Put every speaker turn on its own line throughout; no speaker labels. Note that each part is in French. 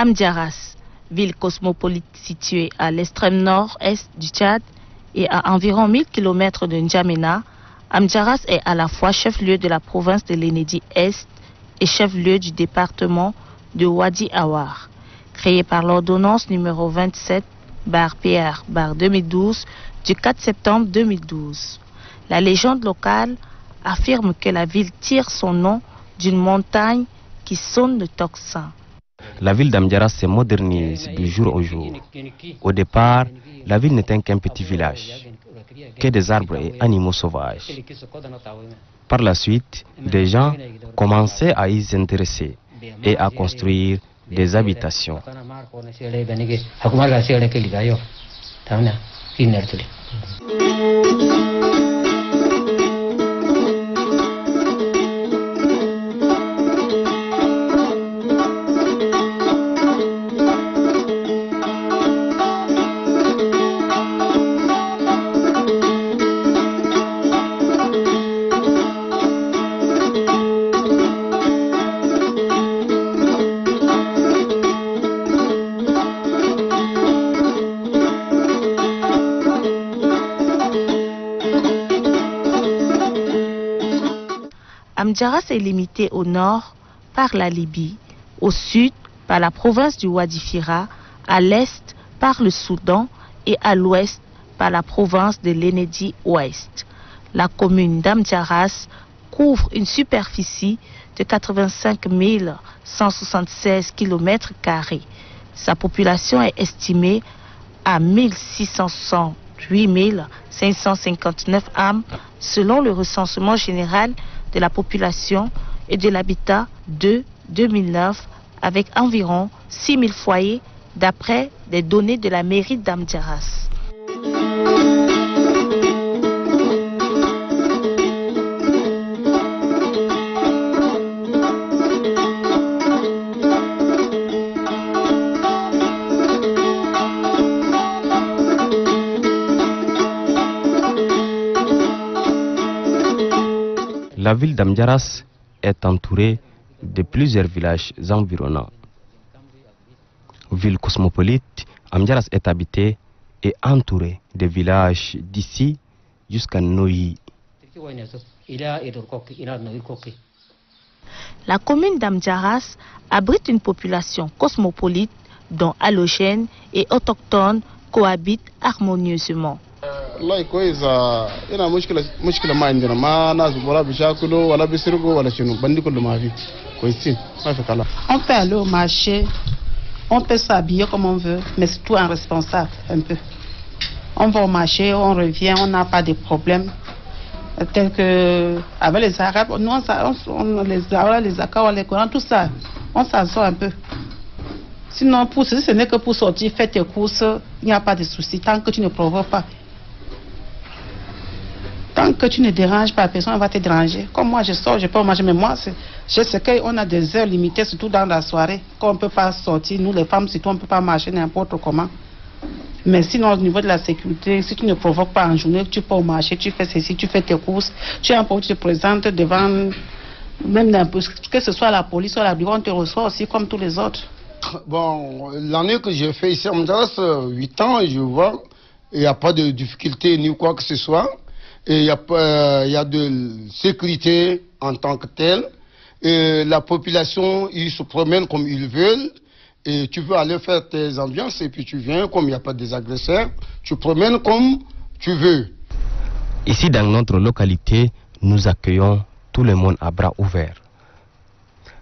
Amdiaras, ville cosmopolite située à l'extrême nord-est du Tchad et à environ 1000 km de N'Djamena, Amdiaras est à la fois chef-lieu de la province de l'Enedi-Est et chef-lieu du département de Wadi Awar. Créé par l'ordonnance numéro 27/PR/2012 du 4 septembre 2012. La légende locale affirme que la ville tire son nom d'une montagne qui sonne le tocsin.
La ville d'Amdiaras se modernise du jour au jour. Au départ, la ville n'était qu'un petit village, que des arbres et animaux sauvages. Par la suite, des gens commençaient à y s'intéresser et à construire des habitations.
Amdiaras est limité au nord par la Libye, au sud par la province du Wadi Fira, à l'est par le Soudan et à l'ouest par la province de l'Enedi-Ouest. La commune d'Amdiaras couvre une superficie de 85 176 km². Sa population est estimée à 1668 559 âmes selon le recensement général de la population et de l'habitat de 2009 avec environ 6000 foyers d'après des données de la mairie d'Amdiaras.
La ville d'Amdiaras est entourée de plusieurs villages environnants. Ville cosmopolite, Amdiaras est habitée et entourée de villages d'ici jusqu'à Noyi.
La commune d'Amdiaras abrite une population cosmopolite dont allogènes et autochtones cohabitent harmonieusement. La
On peut aller au marché, on peut s'habiller comme on veut, mais c'est tout irresponsable un peu. On va au marché, on revient, on n'a pas de problème. Tel que avec les Arabes, nous les Arabes, les Akawas, les Corans, tout ça, on s'assoit un peu. Sinon, ce n'est que pour sortir, faire tes courses, il n'y a pas de souci, tant que tu ne provoques pas. Tant que tu ne déranges pas, personne ne va te déranger. Comme moi, je sors, je peux manger, mais moi, je sais qu'on a des heures limitées, surtout dans la soirée, qu'on ne peut pas sortir. Nous, les femmes, surtout, on ne peut pas marcher n'importe comment. Mais sinon, au niveau de la sécurité, si tu ne provoques pas en journée, tu peux au marché, tu fais ceci, tu fais tes courses, tu es un peu, tu te présentes devant, même que ce soit la police ou la brigade, on te reçoit aussi comme tous les autres.
Bon, l'année que j'ai fait ici à Amdiaras, 8 ans, je vois, il n'y a pas de difficulté ni quoi que ce soit. Et il y a de sécurité en tant que telle. Et la population, ils se promènent comme ils veulent. Et tu veux aller faire tes ambiances et puis tu viens, comme il n'y a pas des agresseurs, tu promènes comme tu veux.
Ici, dans notre localité, nous accueillons tout le monde à bras ouverts.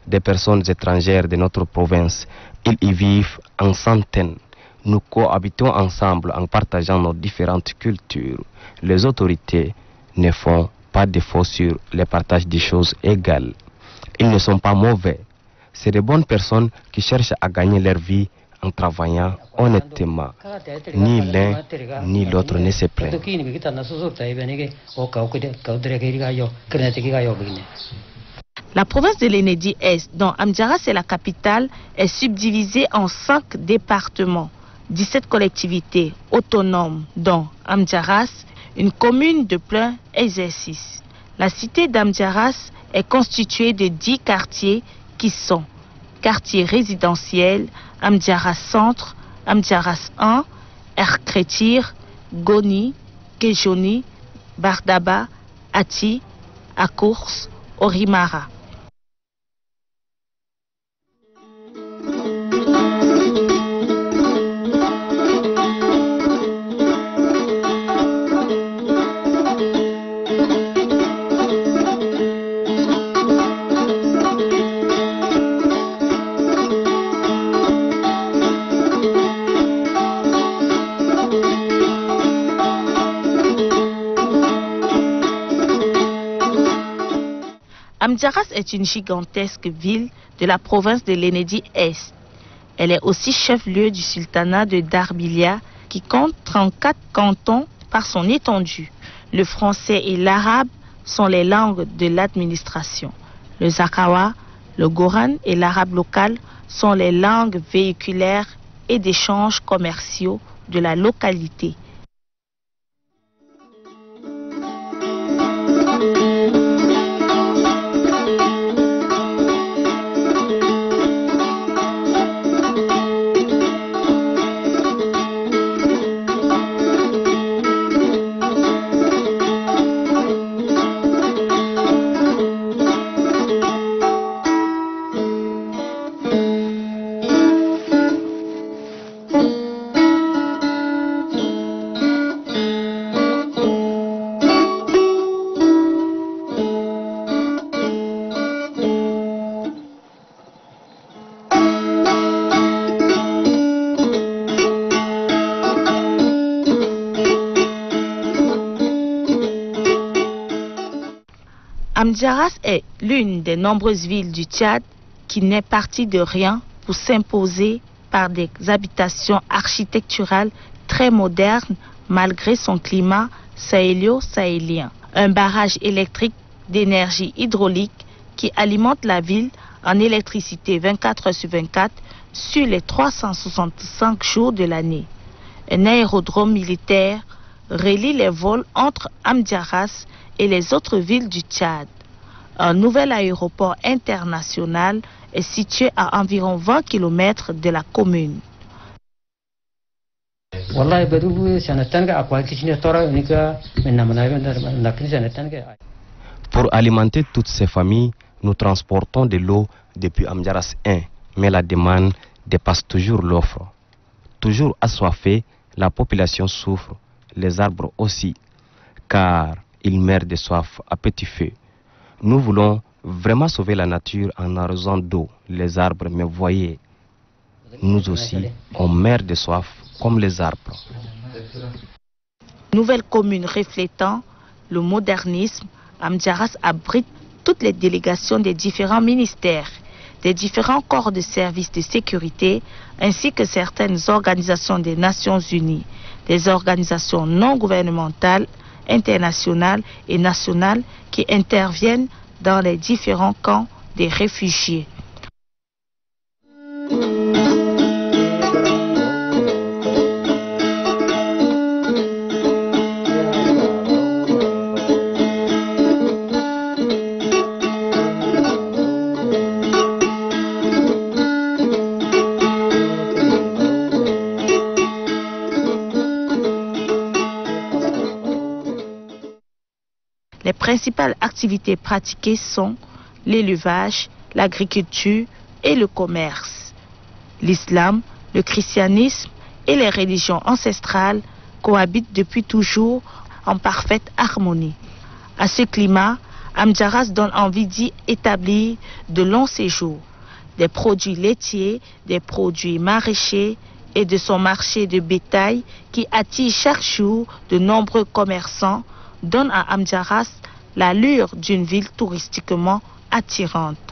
Des personnes étrangères de notre province, ils y vivent en centaines. Nous cohabitons ensemble en partageant nos différentes cultures. Les autorités ne font pas d'efforts sur le partage des choses égales. Ils ne sont pas mauvais. C'est de bonnes personnes qui cherchent à gagner leur vie en travaillant honnêtement. Ni l'un ni l'autre ne se plaignent.
La province de l'Enedi-Est, dont Amdiaras est la capitale, est subdivisée en 5 départements, 17 collectivités autonomes, dont Amdiaras, une commune de plein exercice. La cité d'Amdiaras est constituée de 10 quartiers qui sont quartiers résidentiels, Amdiaras Centre, Amdiaras 1, Erkretir, Goni, Kejoni, Bardaba, Ati, Akours, Orimara. Amdiaras est une gigantesque ville de la province de l'Enedi-Est. Elle est aussi chef-lieu du sultanat de Darbilia qui compte 34 cantons par son étendue. Le français et l'arabe sont les langues de l'administration. Le Zakawa, le Goran et l'arabe local sont les langues véhiculaires et d'échanges commerciaux de la localité. Amdiaras est l'une des nombreuses villes du Tchad qui n'est partie de rien pour s'imposer par des habitations architecturales très modernes malgré son climat sahélo-sahélien. Un barrage électrique d'énergie hydraulique qui alimente la ville en électricité 24 heures sur 24 sur les 365 jours de l'année. Un aérodrome militaire relie les vols entre Amdiaras et les autres villes du Tchad. Un nouvel aéroport international est situé à environ 20 km de la commune.
Pour alimenter toutes ces familles, nous transportons de l'eau depuis Amdiaras 1, mais la demande dépasse toujours l'offre. Toujours assoiffée, la population souffre, les arbres aussi, car ils meurent de soif à petit feu. Nous voulons vraiment sauver la nature en arrosant d'eau les arbres, mais voyez, nous aussi, on meurt de soif comme les arbres.
Nouvelle commune reflétant le modernisme, Amdiaras abrite toutes les délégations des différents ministères, des différents corps de services de sécurité, ainsi que certaines organisations des Nations Unies, des organisations non gouvernementales, internationales et nationales qui interviennent dans les différents camps des réfugiés. Les principales activités pratiquées sont l'élevage, l'agriculture et le commerce. L'islam, le christianisme et les religions ancestrales cohabitent depuis toujours en parfaite harmonie. À ce climat, Amdiaras donne envie d'y établir de longs séjours. Des produits laitiers, des produits maraîchers et de son marché de bétail qui attire chaque jour de nombreux commerçants donne à Amdiaras l'allure d'une ville touristiquement attirante.